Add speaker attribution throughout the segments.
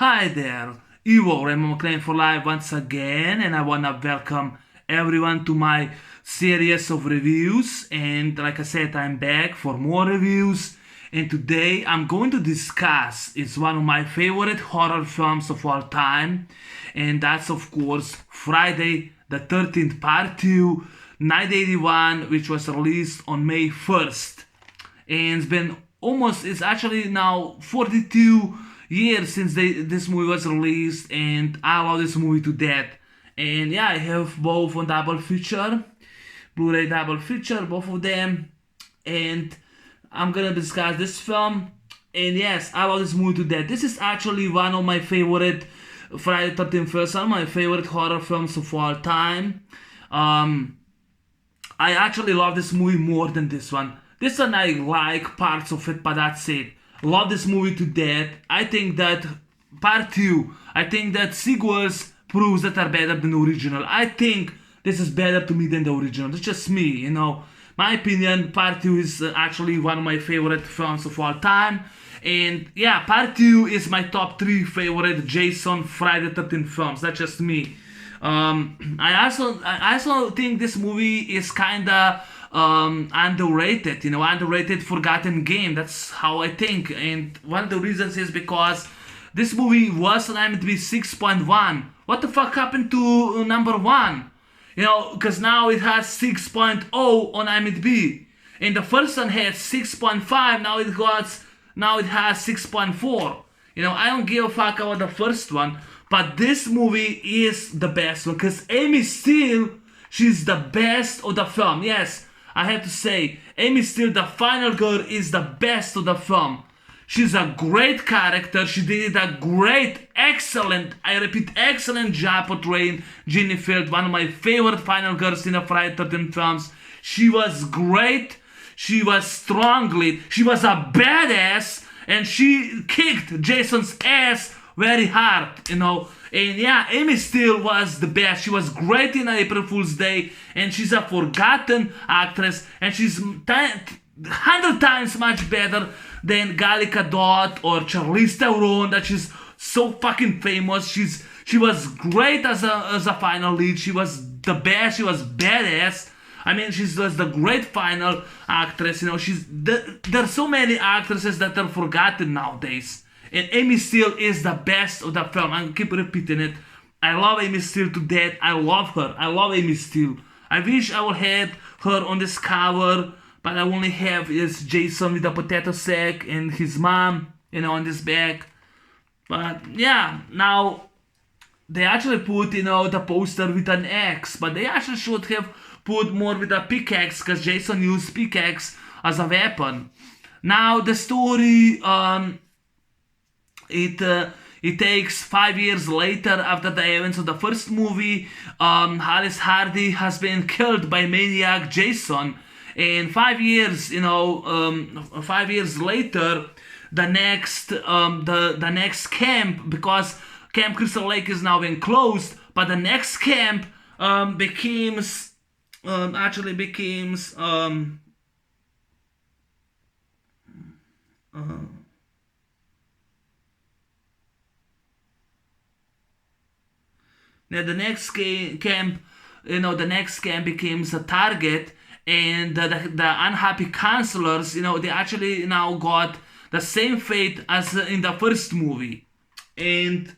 Speaker 1: Hi there, Ivo Raymond McLean for Live once again, and I wanna welcome everyone to my series of reviews. And like I said, I'm back for more reviews. And today I'm going to discuss it's one of my favorite horror films of all time, and that's of course Friday the 13th Part 2, 1981, which was released on May 1st, and it's actually now 42 years since this movie was released, and I love this movie to death. And yeah, I have both on double feature, Blu-ray double feature, both of them, and I'm gonna discuss this film. And yes, I love this movie to death. This is actually one of my favorite Friday the 13th films, one of my favorite horror films of all time. um I actually love this movie more than this one. This one I like parts of it, but that's it. Love this movie to death. I think that part two, I think that sequels proves that are better than the original. I think this is better to me than the original. That's just me. My opinion, part two is actually one of my favorite films of all time. And yeah, part two is my top three favorite Jason Friday the 13th films. That's just me. I also think this movie is kinda underrated. Underrated, forgotten game. That's how I think, and one of the reasons is because this movie was on IMDb 6.1. What the fuck happened to number one? Because now it has 6.0 on IMDb, and the first one had 6.5. Now it has 6.4. I don't give a fuck about the first one. But this movie is the best one because Amy Steele, she's the best of the film. Yes, I have to say, Amy Steele, the final girl, is the best of the film. She's a great character. She did a great, excellent, I repeat, excellent job portraying Ginny Field, one of my favorite final girls in the Friday the 13th films. She was great. She was strong lead. She was a badass, and she kicked Jason's ass very hard. And yeah, Amy Steele was the best. She was great in April Fool's Day, and she's a forgotten actress, and she's 100 times much better than Gal Gadot or Charlize Theron, that she's so fucking famous. She was great as a final lead. She was the best. She was badass. I mean, she was the great final actress. There's so many actresses that are forgotten nowadays. And Amy Steele is the best of the film. I keep repeating it. I love Amy Steele to death. I love her. I love Amy Steele. I wish I would have her on this cover, but I only have is Jason with a potato sack and his mom, on this back. But yeah, now they actually put, the poster with an X, but they actually should have put more with a pickaxe because Jason used pickaxe as a weapon. Now the story, it takes 5 years later after the events of the first movie. Alice Hardy has been killed by maniac Jason, and 5 years, 5 years later, the next camp, because Camp Crystal Lake is now being closed, but the next camp becomes actually becomes now the next camp becomes a target, and the unhappy counselors, they actually now got the same fate as in the first movie, and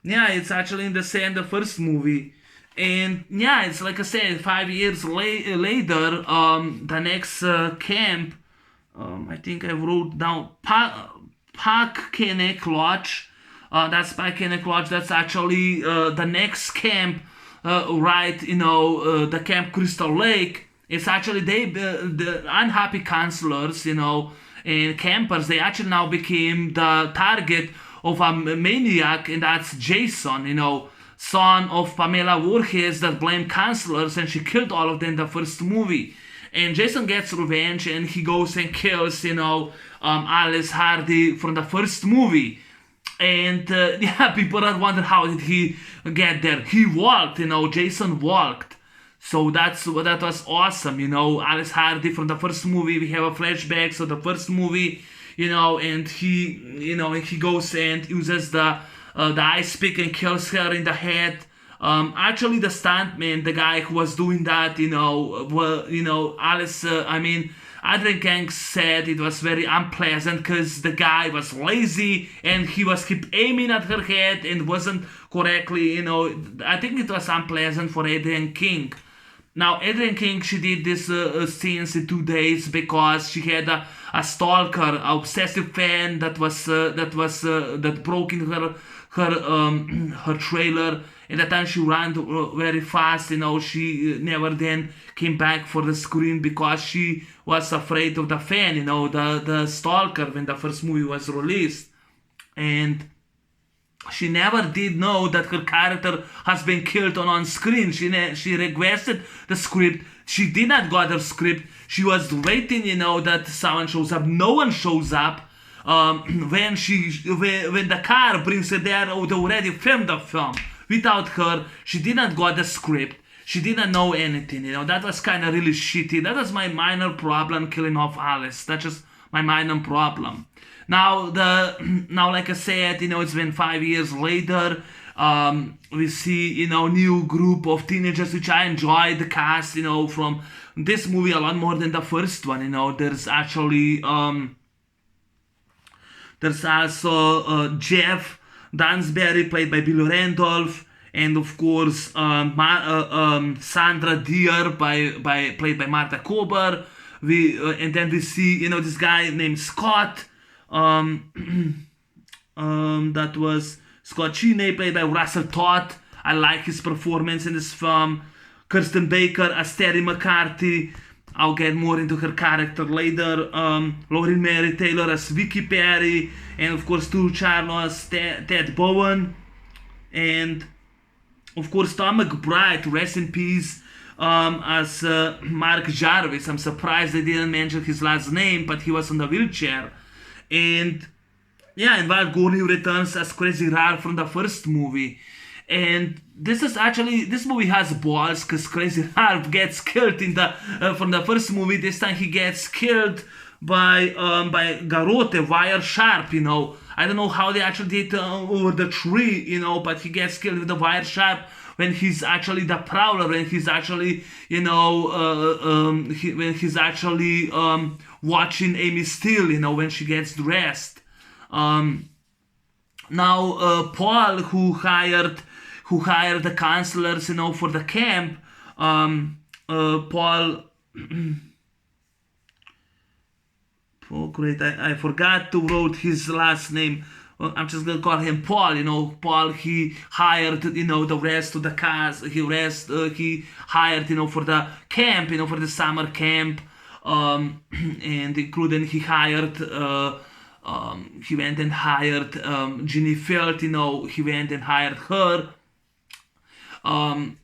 Speaker 1: yeah, it's actually in the same the first movie, and yeah, it's like I said, 5 years later, the next camp, I think I wrote down Park Kennec Lodge. That's Pikeneck Lodge. That's actually the next camp, right? The Camp Crystal Lake. It's actually the unhappy counselors, and campers. They actually now became the target of a maniac, and that's Jason. Son of Pamela Voorhees, that blamed counselors, and she killed all of them in the first movie. And Jason gets revenge, and he goes and kills, Alice Hardy from the first movie. And yeah, people are wondering how did he get there. He walked, Jason walked. So that was awesome, Alice Hardy from the first movie. We have a flashback, so the first movie, and he goes and uses the the ice pick and kills her in the head. Actually, the stuntman, the guy who was doing that, Alice, Adrian Gang said it was very unpleasant because the guy was lazy and he was keep aiming at her head and wasn't correctly, I think it was unpleasant for Adrian King. Now, Adrian King, she did this scenes in 2 days because she had a stalker, an obsessive fan that broke in her trailer. At that time, she ran very fast. She never then came back for the screen because she was afraid of the fan. The stalker when the first movie was released, and she never did know that her character has been killed on screen. She requested the script. She did not got her script. She was waiting, that someone shows up. No one shows up. When the car brings her there, they already filmed the film. Without her, she did not got the script. She didn't know anything. That was kind of really shitty. That was my minor problem, killing off Alice. That's just my minor problem. Now, like I said, it's been 5 years later. We see, new group of teenagers, which I enjoy the cast, from this movie a lot more than the first one. There's actually, there's also Jeff Dansbury, played by Billy Randolph, and of course Sandra Deer, played by Martha Kober. And then we see, this guy named Scott. That was Scott Cheney, played by Russell Todd. I like his performance in this film. Kirsten Baker as Terry McCarthy. I'll get more into her character later. Lauren Mary Taylor as Vicky Perry, and of course Stu Charlo as Ted Bowen, and of course Tom McBride, rest in peace, as Mark Jarvis. I'm surprised they didn't mention his last name, but he was on the wheelchair. And Val Gorney returns as Crazy Ralph from the first movie. And this movie has balls because Crazy Ralph gets killed from the first movie. This time he gets killed by Garrote, wire sharp. I don't know how they actually did over the tree, but he gets killed with the wire sharp when he's actually the Prowler, when he's actually, when he's actually watching Amy Steele, when she gets dressed. Now, Paul, who hired the counselors, for the camp, Paul, oh great, I forgot to wrote his last name. Well, I'm just gonna call him Paul. Paul, he hired, the rest of the cast. He hired, for the camp, for the summer camp, and including he hired, he went and hired Ginny Field. He went and hired her. I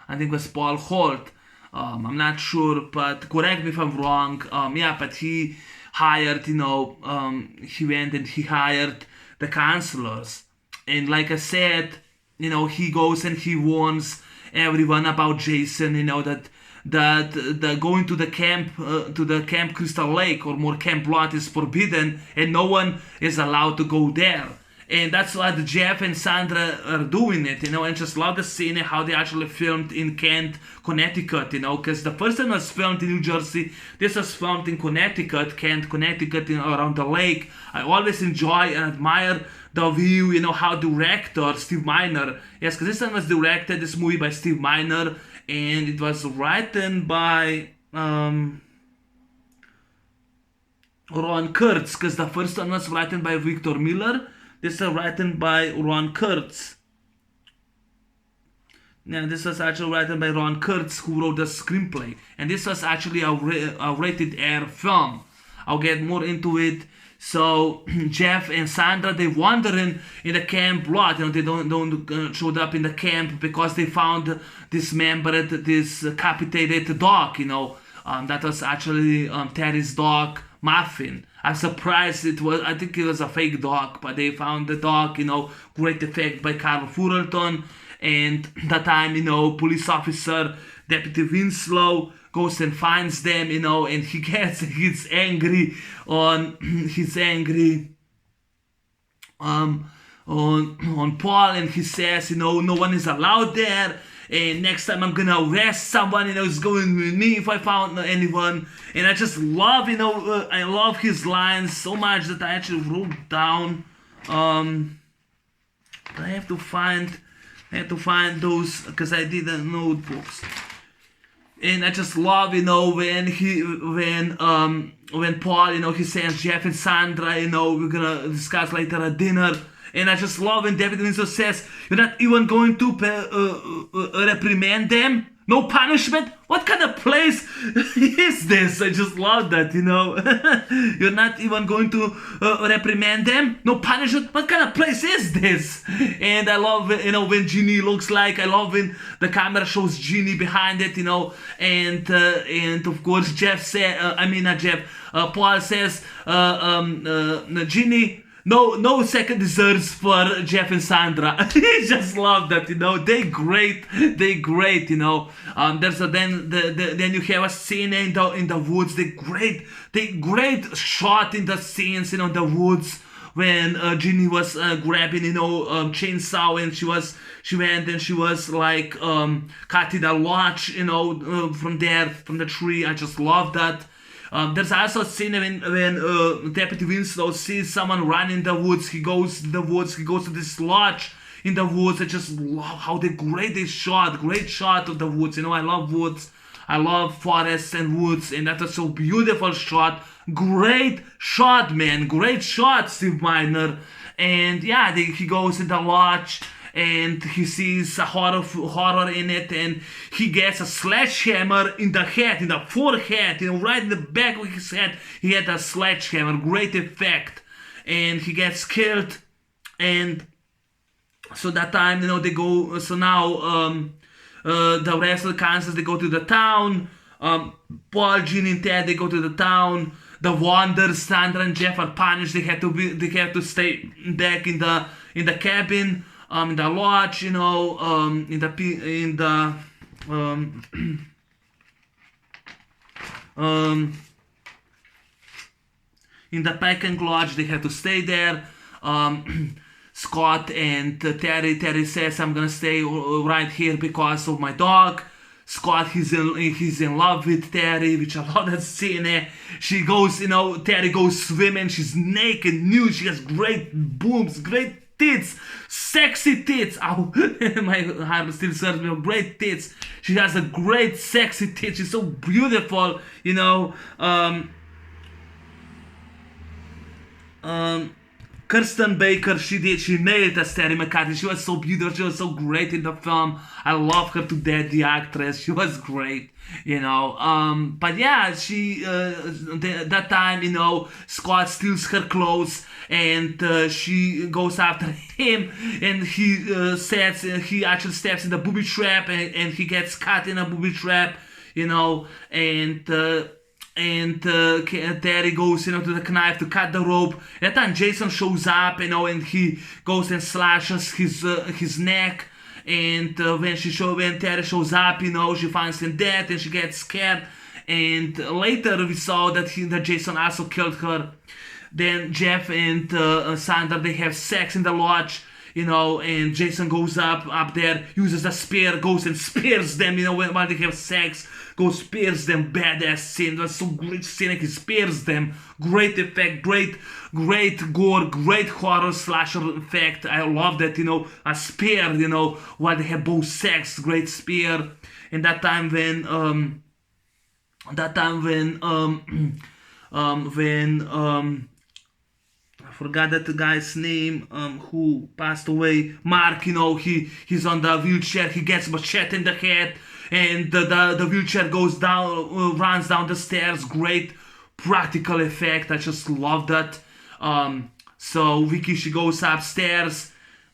Speaker 1: think it was Paul Holt. I'm not sure, but correct me if I'm wrong. But he hired, he went and he hired the counselors. And like I said, he goes and he warns everyone about Jason, that going to the Camp Crystal Lake, or more Camp Blood, is forbidden and no one is allowed to go there. And that's what Jeff and Sandra are doing it, and just love the scene and how they actually filmed in Kent, Connecticut, because the first one was filmed in New Jersey. This was filmed in Connecticut, Kent, Connecticut, around the lake. I always enjoy and admire the view, how director Steve Miner, yes, because this one was directed, this movie, by Steve Miner, and it was written by Ron Kurtz, because the first one was written by Victor Miller. This was written by Ron Kurtz. Yeah, this was actually written by Ron Kurtz, who wrote the screenplay. And this was actually a rated R film. I'll get more into it. So Jeff and Sandra, they wandering in the Camp Blood. They don't showed up in the camp because they found dismembered, this decapitated dog. That was actually Terry's dog, Muffin. I'm surprised I think it was a fake dog, but they found the dog, great effect by Carl Fullerton. And that time, police officer, Deputy Winslow, goes and finds them, and he's angry on he's angry on Paul, and he says, no one is allowed there. And next time I'm gonna arrest someone, who's going with me if I found anyone. And I just love, I love his lines so much that I actually wrote down. I have to find those because I did notebooks. And I just love, when Paul, he says Jeff and Sandra, we're gonna discuss later at dinner. And I just love when David Winslow says, you're not even going to reprimand them? No punishment? What kind of place is this? I just love that, You're not even going to reprimand them? No punishment? What kind of place is this? And I love, when Ginny looks like, I love when the camera shows Ginny behind it, and of course Jeff said, not Jeff, Paul says, Ginny, no second desserts for Jeff and Sandra. I just love that, they great. There's then you have a scene in the woods. They great shot in the scenes, in the woods when Ginny was grabbing, chainsaw, and she went and she was like cutting a lodge, from the tree. I just love that. There's also a scene when Deputy Winslow sees someone run in the woods. He goes to this lodge in the woods. I just love how great shot of the woods. I love woods. I love forests and woods, and that was so beautiful shot. Great shot, man. Great shot, Steve Miner. And yeah, he goes in the lodge, and he sees a horror in it, and he gets a sledgehammer in the head, in the forehead, right in the back of his head. He had a sledgehammer, great effect, and he gets killed. And so that time, they go. So now, the rest of the Kansas, they go to the town. Paul, Gene, and Ted, they go to the town. The Wonders, Sandra and Jeff are punished. They have to stay back in the cabin. In the lodge, in the packing lodge, they have to stay there. Scott and Terry says, I'm gonna stay right here because of my dog. Scott, he's in love with Terry, which I love that scene. She goes, Terry goes swimming. She's naked, nude. She has great boobs, great tits, sexy tits. Oh, my heart still serves me. Great tits. She has a great sexy tits. She's so beautiful, Kirsten Baker, she nailed as Terry McCarthy. She was so beautiful. She was so great in the film. I love her to death, the actress. She was great, But yeah, she that time, Scott steals her clothes, and she goes after him, and he actually steps in the booby trap, and he gets caught in a booby trap, and Terry goes, to the knife to cut the rope. That time Jason shows up, and he goes and slashes his neck. And when Terry shows up, she finds him dead, and she gets scared. And later we saw that Jason also killed her. Then Jeff and Sandra, they have sex in the lodge. And Jason goes up there, uses a spear, goes and spears them, while they have sex, goes spears them, badass scene. That's so great scene, he spears them, great effect, great gore, great horror slasher effect. I love that, a spear, while they have both sex, great spear. And that time when I forgot that guy's name, who passed away. Mark, he's on the wheelchair. He gets machete in the head, and the wheelchair goes down, runs down the stairs. Great practical effect. I just love that. So Vicky, she goes upstairs,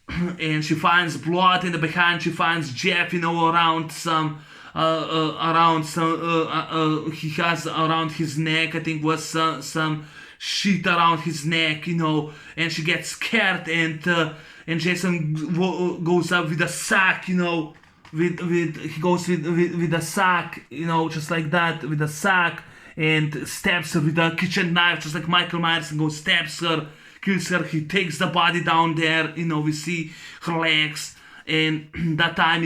Speaker 1: and she finds blood in the behind. She finds Jeff, around some. He has around his neck, I think was some sheet around his neck, and she gets scared, and Jason goes up with a sack, he goes with a sack, just like that, with a sack, and stabs her with a kitchen knife, just like Michael Myers, and goes stabs her, kills her. He takes the body down there. We see her legs, and that time,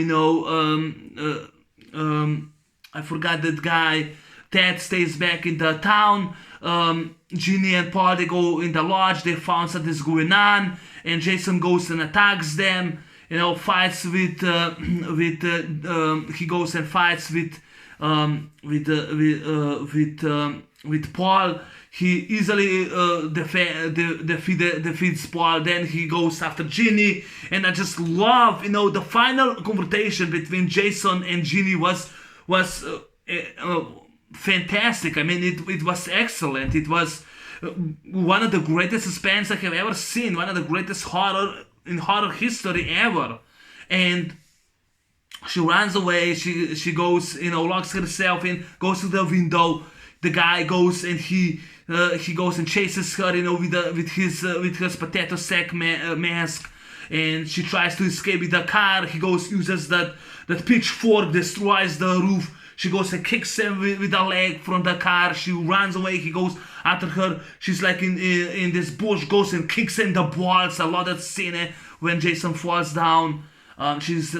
Speaker 1: I forgot that guy. Ted stays back in the town. Ginny and Paul, they go in the lodge. They found something is going on, and Jason goes and attacks them. Fights with he goes and fights with Paul. He easily defeats Paul. Then he goes after Ginny, and I just love, the final confrontation between Jason and Ginny was fantastic. I mean, it was excellent. It was one of the greatest suspense I have ever seen. One of the greatest horror in horror history ever. And she runs away. She goes, locks herself in, goes to the window. The guy goes and he goes and chases her, with his potato sack mask. And she tries to escape with the car. He uses that pitchfork, destroys the roof. She goes and kicks him with a leg from the car. She runs away. He goes after her. She's like in this bush, goes and kicks in the balls. I love that scene when Jason falls down. She's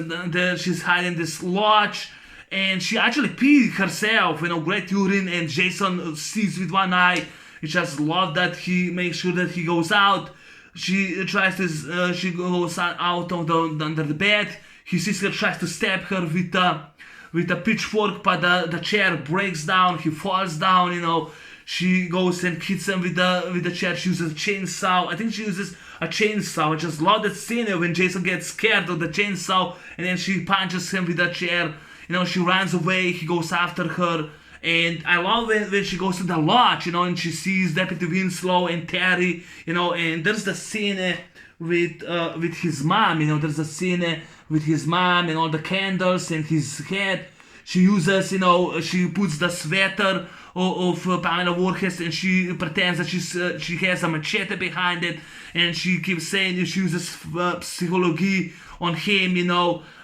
Speaker 1: hiding in this lodge, and she actually peed herself. Great urine, and Jason sees with one eye. He just love that he makes sure that he goes out. She tries to. She goes out under the bed. He sees her, tries to stab her with a pitchfork, but the chair breaks down. He falls down. She goes and hits him with the chair. She uses a chainsaw. I think she uses a chainsaw. I just love that scene when Jason gets scared of the chainsaw, and then she punches him with the chair. She runs away. He goes after her. And I love when she goes to the lodge, and she sees Deputy Winslow and Terry, and there's the scene with his mom, there's a scene with his mom and all the candles and his head. She uses, she puts the sweater of Pamela Voorhees, and she pretends that she has a machete behind it, and she keeps saying she uses psychology on him,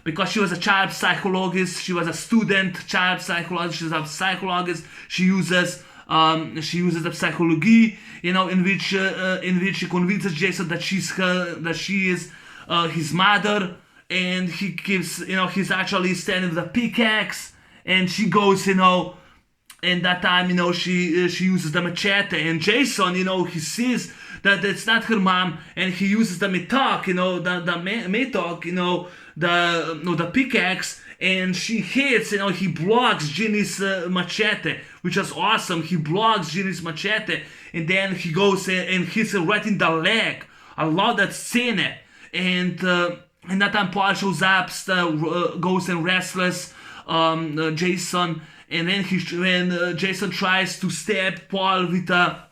Speaker 1: because she was a child psychologist. She was a student child psychologist. She's a psychologist. She uses the psychology, in which she convinces Jason that she is his mother, and he gives, he's actually standing with a pickaxe, and she goes, and that time, she uses the machete, and Jason, he sees that it's not her mom, and he uses the metok, the pickaxe, and she hits, he blocks Ginny's machete, which is awesome. He blocks Ginny's machete, and then he goes and hits her right in the leg. I love that scene. And that time Paul shows up, goes and wrestles Jason, and then when Jason tries to stab Paul with a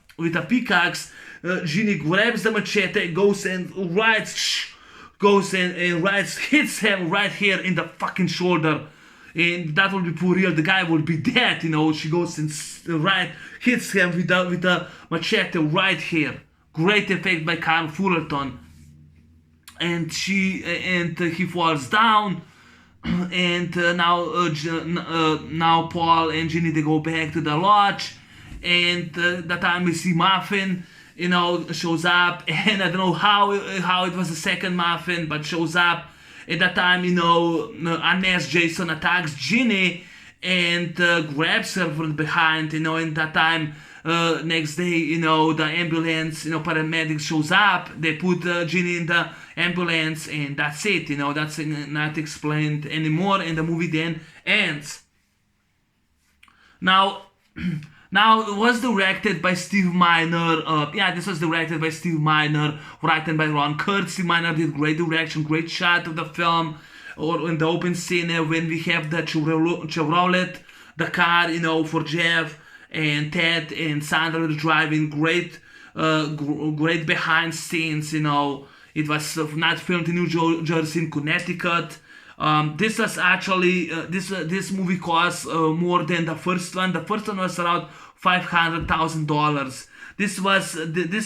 Speaker 1: pickaxe, Ginny grabs the machete, goes and hits him right here in the fucking shoulder, and that will be for real. The guy will be dead. She goes and hits him with the machete right here. Great effect by Carl Fullerton, and he falls down. And now Paul and Ginny, they go back to the lodge, and that time we see Muffin, shows up, and I don't know how it was the second Muffin, but shows up. At that time, unless Jason attacks Ginny and grabs her from behind, and that time, next day, the ambulance, paramedics shows up. They put Ginny in the ambulance, and that's it. That's not explained anymore, and the movie then ends. Now, it was directed by Steve Miner. This was directed by Steve Miner, written by Ron Kurtz. Steve Miner did great direction, great shot of the film, or in the open scene when we have the Chevrolet, the car, for Jeff and Ted and Sandra driving. Great behind scenes. It was not filmed in New Jersey, in Connecticut. This was actually this movie cost more than the first one. The first one was around $500,000. This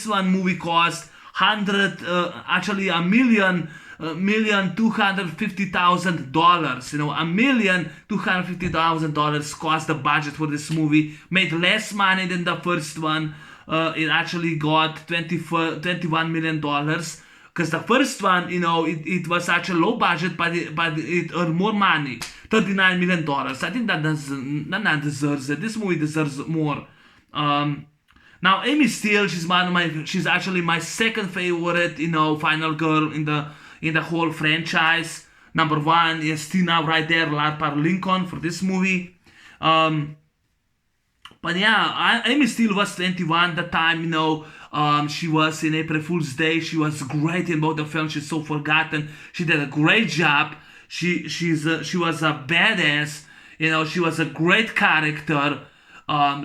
Speaker 1: one movie cost $1 million $1,250,000. $1,250,000 cost the budget for this movie. Made less money than the first one. It actually got $21 million. Because the first one, it was such a low budget, but it earned more money, $39 million. I think that deserves it. This movie deserves more. Now Amy Steele, she's actually my second favorite, final girl in the whole franchise. Number one is Tina right there, Lara Lincoln for this movie. But yeah, Amy Steele was 21 at the time, she was in April Fool's Day. She was great in both the films. She's so forgotten. She did a great job. She was a badass. She was a great character.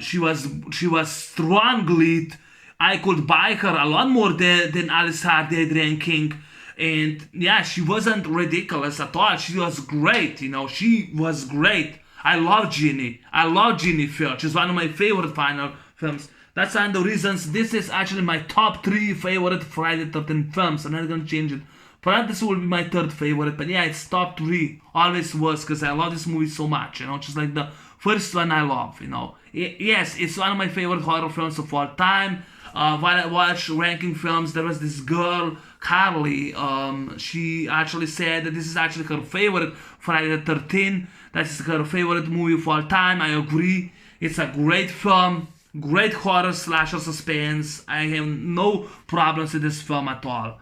Speaker 1: She was strong lead. I could buy her a lot more than Alice Hardy, Adrienne King. And yeah, she wasn't ridiculous at all. She was great. She was great. I love Ginny Filch. She's one of my favorite final films. That's one of the reasons this is actually my top 3 favorite Friday the 13th films. I'm not gonna change it. Perhaps this will be my 3rd favorite, but yeah, it's top 3. Always was, because I love this movie so much, just like the first one I love, Yes, it's one of my favorite horror films of all time. While I watched ranking films, there was this girl, Carly. She actually said that this is actually her favorite Friday the 13th. That is her favorite movie of all time. I agree. It's a great film. Great horror slasher suspense. I have no problems with this film at all.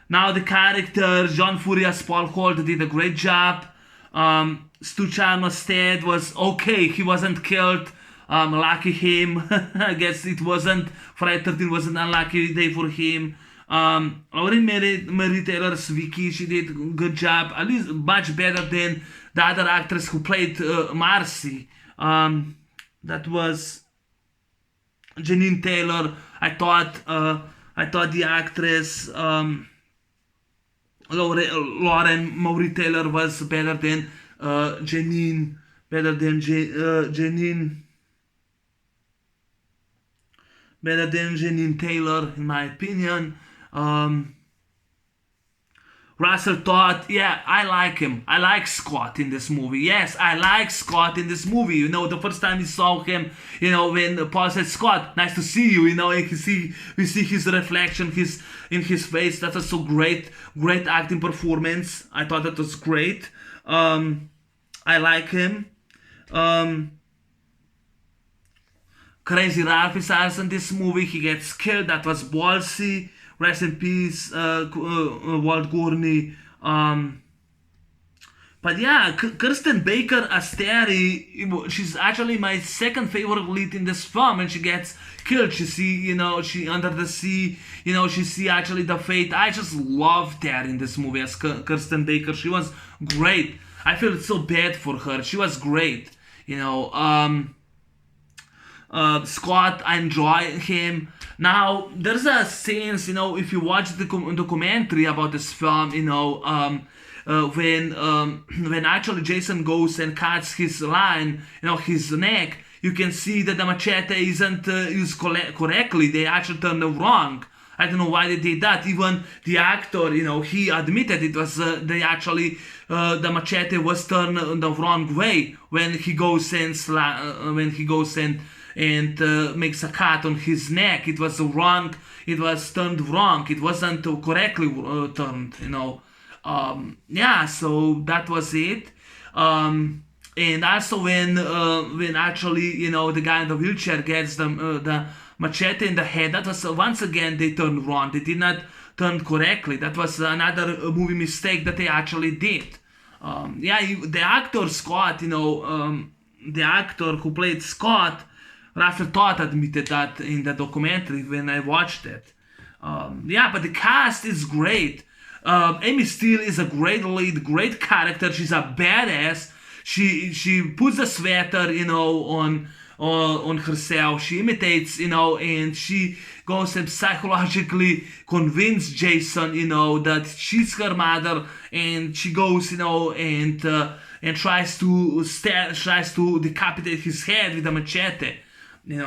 Speaker 1: Now the character, John Furious Paul Holt did a great job. Stu Chalmers' death was okay. He wasn't killed. Lucky him. I guess it wasn't. Friday 13 was an unlucky day for him. Lauren Mary Taylor's Vicky, she did a good job. At least much better than the other actress who played Marcy. That was Janine Taylor. I thought the actress Lauren Maury Taylor was better than Janine Taylor, in my opinion. Russell Todd, yeah, I like him. I like Scott in this movie. Yes, I like Scott in this movie. The first time we saw him, when Paul said, "Scott, nice to see you," and we see his reflection in his face. That was so great acting performance. I thought that was great. I like him. Crazy Ralph is also in this movie. He gets killed. That was ballsy. Rest in peace, Walt Gurney. But yeah, Kirsten Baker as Terry, she's actually my second favorite lead in this film, and she gets killed. She see, she under the sea, she see actually the fate. I just love Terry in this movie as Kirsten Baker. She was great. I feel so bad for her. She was great. Scott, I enjoy him. Now, there's a sense, if you watch the documentary about this film, when actually Jason goes and cuts his line, his neck, you can see that the machete isn't used correctly. They actually turned it wrong. I don't know why they did that. Even the actor, he admitted it was the machete was turned the wrong way when he goes and makes a cut on his neck. It was wrong. It was turned wrong. It wasn't correctly turned. Yeah. So that was it. And also when actually the guy in the wheelchair gets the machete in the head, that was once again they turned wrong. They did not turn correctly. That was another movie mistake that they actually did. The actor Scott, the actor who played Scott, Russell Todd, admitted that in the documentary when I watched it. But the cast is great. Amy Steele is a great lead, great character. She's a badass. She puts a sweater, on herself. She imitates, and she goes and psychologically convince Jason, that she's her mother, and she goes, and tries to decapitate his head with a machete.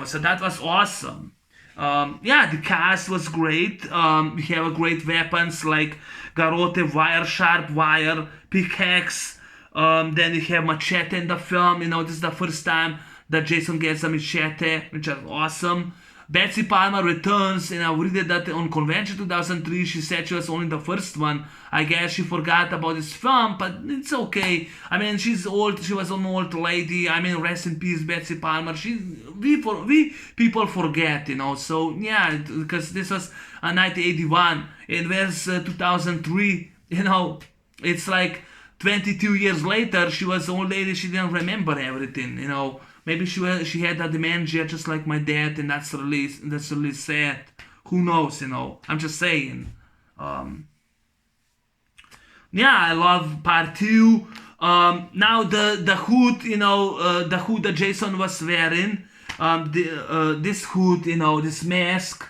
Speaker 1: So that was awesome. Yeah, the cast was great. We have a great weapons like garrote wire, sharp wire, pickaxe. Then you have machete in the film. This is the first time that Jason gets a machete, which is awesome. Betsy Palmer returns, and we did that on Convention 2003. She said she was only the first one. I guess she forgot about this film, but it's okay. I mean, she's old. She was an old lady. I mean, rest in peace, Betsy Palmer. We people forget, So yeah, because this was 1981, and where's 2003? It's like 22 years later. She was an old lady. She didn't remember everything. Maybe she had a dementia just like my dad, and that's really sad. Who knows? I'm just saying. Yeah, I love part two. Now the hood, the hood that Jason was wearing, this hood, this mask.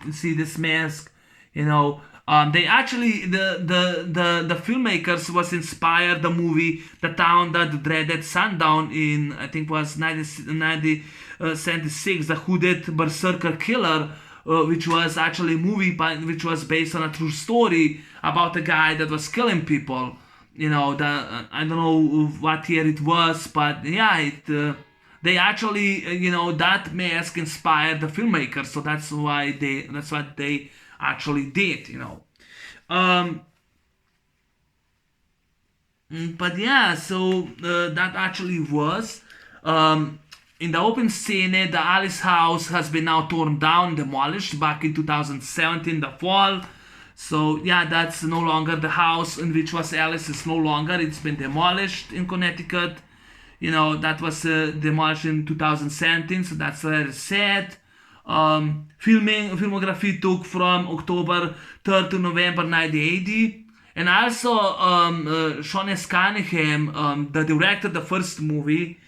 Speaker 1: You see this mask, they actually the filmmakers was inspired the movie The Town That Dreaded Sundown in I think was 1976, The Hooded Berserker Killer, which was actually a movie which was based on a true story about a guy that was killing people. I don't know what year it was, but yeah, they actually that mask inspired the filmmakers, so that's what they actually did. But yeah, so that actually was in the open scene. The Alice house has been now torn down, demolished back in 2017, the fall. So yeah, that's no longer the house in which was Alice. Is no longer. It's been demolished in Connecticut. That was demolished in 2017. So that's very sad. Filmography took from October 3rd to November 1980. And also Sean S. Cunningham, the director of the first movie,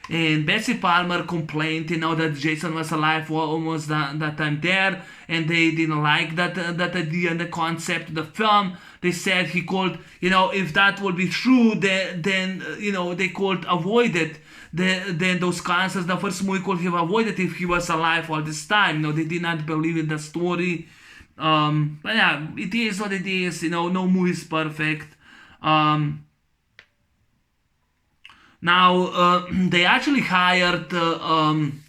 Speaker 1: and Betsy Palmer complained, that Jason was alive for almost that time there, and they didn't like that idea and the concept of the film. They said he could, if that would be true, then they could avoid it. Then those cancers, the first movie could have avoided if he was alive all this time. They did not believe in the story. But yeah, it is what it is. No movie is perfect. Now they actually hired Tom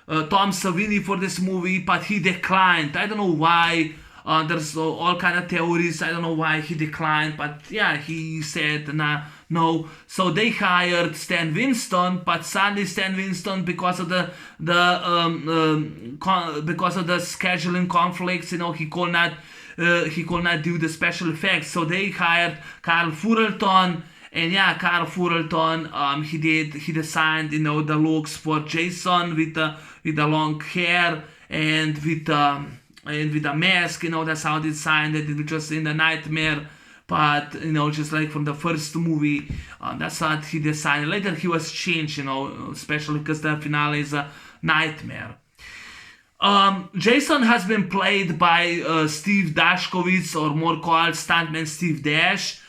Speaker 1: Savini for this movie, but he declined. I don't know why. There's all kind of theories. I don't know why he declined, but yeah, he said nah, no. So they hired Stan Winston, but sadly Stan Winston, because of the scheduling conflicts, he could not do the special effects. So they hired Carl Furelton, and yeah, Carl Furelton, he designed the looks for Jason with the long hair and with a mask. That's how they designed it. It was in the Nightmare, but just like from the first movie, that's what he designed. Later he was changed, especially because the finale is a nightmare. Jason has been played by Steve Dashkowitz, or more called stuntman Steve Dash.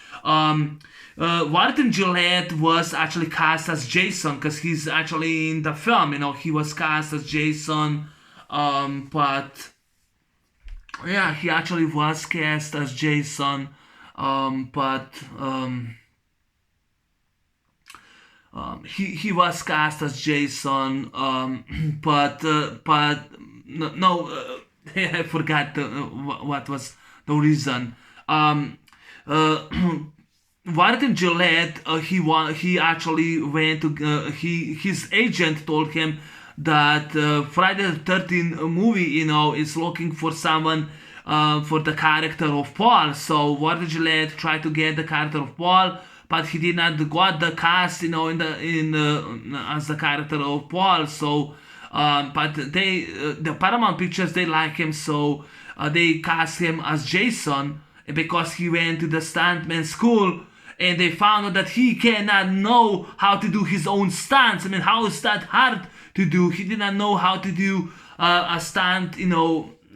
Speaker 1: Martin Gillette was actually cast as Jason because he's actually in the film. He was cast as Jason, but yeah, he actually was cast as Jason, but he was cast as Jason, but no, I forgot what was the reason. Martin Gillette, he actually went to his agent told him that Friday the 13th movie, is looking for someone for the character of Paul. So Martin Gillette tried to get the character of Paul, but he did not got the cast, as the character of Paul. So, but the Paramount Pictures, they like him, so they cast him as Jason because he went to the stuntman school. And they found out that he cannot know how to do his own stunts. I mean, how is that hard to do? He did not know how to do a stunt,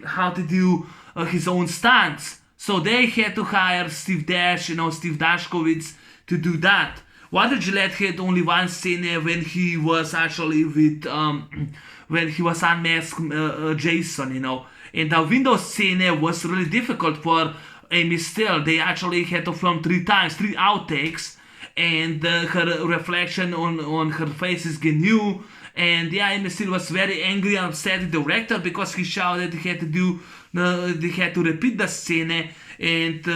Speaker 1: how to do his own stunts. So they had to hire Steve Dashkowitz to do that. Walter Gillette had only one scene when he was actually with when he was unmasked Jason, And the window scene was really difficult for Amy Steele. They actually had to film three times, three outtakes, and her reflection on her face is new. And yeah, Amy Steele was very angry and upset with the director because he shouted he had to do they had to repeat the scene, and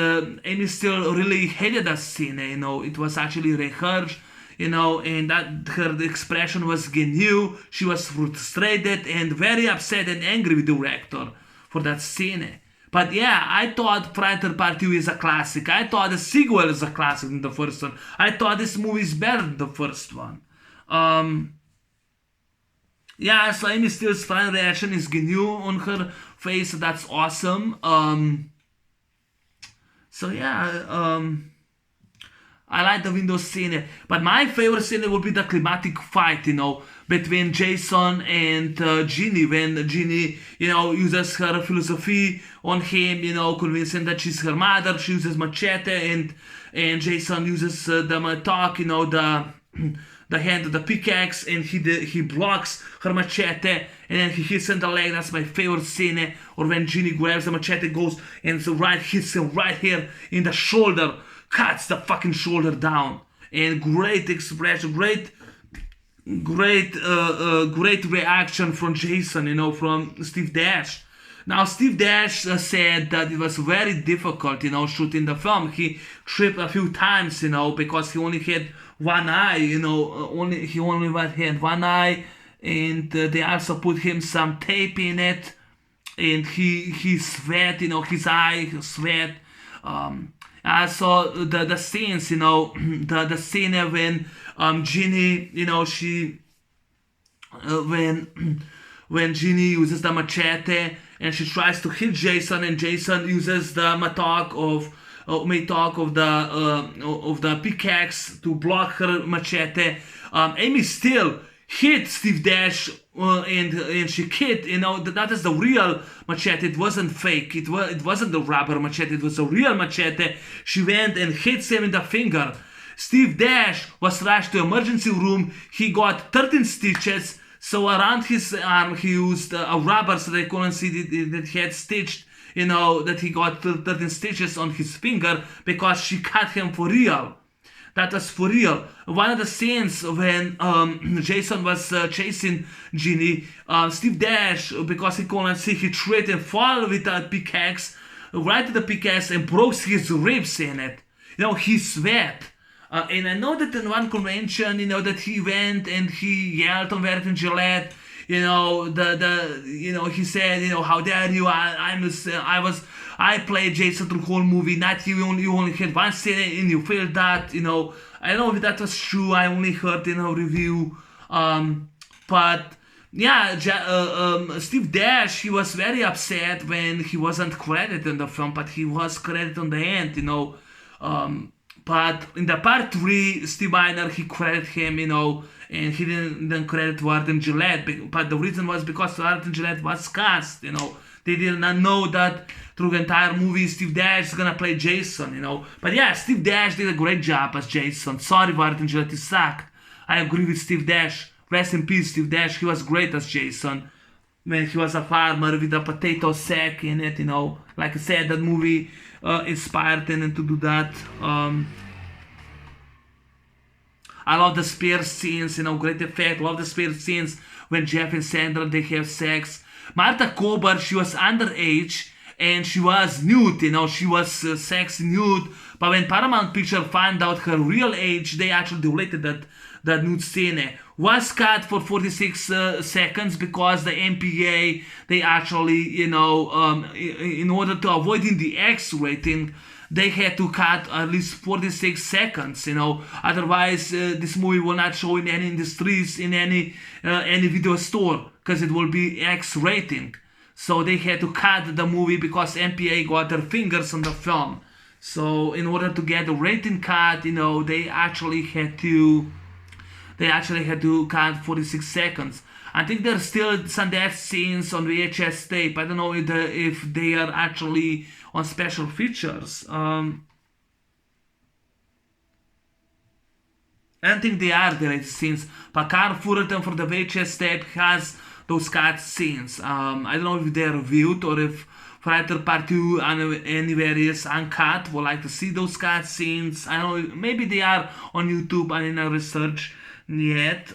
Speaker 1: Amy Steele really hated that scene. It was actually rehearsed. And that her expression was new. She was frustrated and very upset and angry with the director for that scene. But yeah, I thought Predator Part 2 is a classic. I thought the sequel is a classic in the first one. I thought this movie is better than the first one. Yeah, so Amy Steele's final reaction is new on her face. That's awesome. So yeah, I like the window scene, but my favorite scene would be the climatic fight, between Jason and Ginny, when Ginny, uses her philosophy on him, convincing that she's her mother. She uses machete, and Jason uses the talk, the hand of the pickaxe, and he blocks her machete, and then he hits in the leg. That's my favorite scene. Or when Ginny grabs the machete, goes and so hits him right here in the shoulder, cuts the fucking shoulder down, and great expression, great reaction from Jason, from Steve Dash. Now, Steve Dash said that it was very difficult, shooting the film. He tripped a few times, because he only had one eye, he only had one eye, and they also put him some tape in it, and he sweat, his eye sweat. So the scenes, the scene when Ginny, she when Ginny uses the machete and she tries to hit Jason, and Jason uses the matok of the pickaxe to block her machete. Amy Steele hit Steve Dash, and she hit, that is the real machete. It wasn't fake. It wasn't the rubber machete. It was a real machete. She went and hits him in the finger. Steve Dash was rushed to emergency room. He got 13 stitches. So around his arm, he used a rubber so they couldn't see that he had stitched, that he got 13 stitches on his finger because she cut him for real. That was for real. One of the scenes when Jason was chasing Ginny, Steve Dash, because he couldn't see, he tripped and fell with that pickaxe, right to the pickaxe, and broke his ribs in it. He sweat. And I know that in one convention, that he went and he yelled on Vernon Gillette, he said, how dare you, I played Jason through the whole movie, not you only had one scene and you failed that, I don't know if that was true. I only heard in a review, but yeah, Steve Dash, he was very upset when he wasn't credited in the film, but he was credited on the end, but in the part 3, Steve Miner, he credited him, and he didn't credit Warden Gillette, but the reason was because Warden Gillette was cast, they did not know that through the entire movie Steve Dash is gonna play Jason, but yeah, Steve Dash did a great job as Jason. Sorry, Warden Gillette, he sucked. I agree with Steve Dash. Rest in peace, Steve Dash. He was great as Jason when he was a farmer with a potato sack in it, like I said, that movie inspired him to do that. I love the spear scenes, great effect. Love the spear scenes when Jeff and Sandra, they have sex. Martha Kober, she was underage and she was nude, she was sex nude. But when Paramount Picture found out her real age, they actually deleted that nude scene. Was cut for 46 seconds because the MPA, they actually, in order to avoiding the X rating, they had to cut at least 46 seconds, otherwise this movie will not show in any industries, in any video store, because it will be X rating. So they had to cut the movie because MPA got their fingers on the film. So in order to get the rating cut, they actually had to cut 46 seconds. I think there's still some death scenes on VHS tape. I don't know if they are actually on special features. I don't think they are deleted scenes. Packard Fullerton for the VHS tape has those cut scenes. I don't know if they're reviewed or if Friday Part 2 and anywhere is uncut. Would like to see those cut scenes. I don't know, maybe they are on YouTube and in a research yet.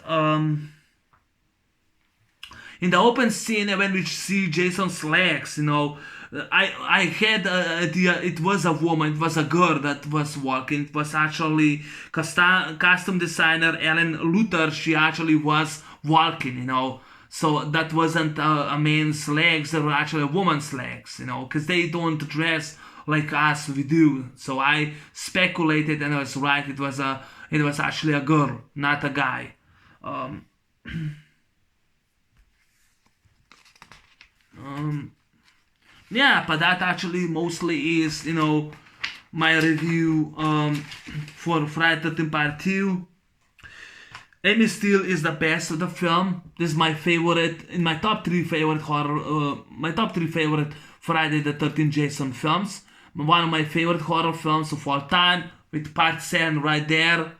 Speaker 1: In the open scene when we see Jason's legs, I had an idea it was a woman, it was a girl that was walking. It was actually costume designer Ellen Luther. She actually was walking. So that wasn't a man's legs, they were actually a woman's legs, because they don't dress like us we do. So I speculated and I was right. It was actually a girl, not a guy. Yeah, but that actually mostly is, my review for Friday 13 Part 2. Amy Steele is the best of the film. This is my favorite, in my top 3 favorite horror, my top 3 favorite Friday the 13th Jason films. One of my favorite horror films of all time, with Part 7 right there.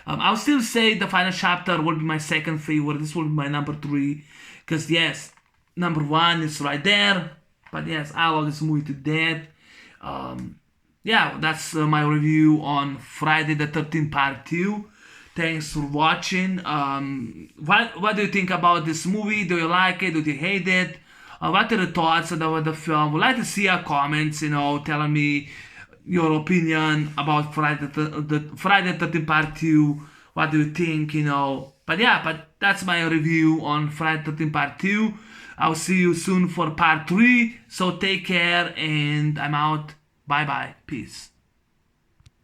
Speaker 1: I'll still say the final chapter will be my second favorite. This will be my number 3. Because yes, number 1 is right there. But yes, I love this movie to death. Yeah, that's my review on Friday the 13th Part 2. Thanks for watching. What do you think about this movie? Do you like it? Do you hate it? What are the thoughts about the film? Would like to see your comments, telling me your opinion about Friday the 13th Part 2. What do you think, But yeah, that's my review on Friday the 13th Part 2. I'll see you soon for Part 3. So take care and I'm out. Bye bye. Peace.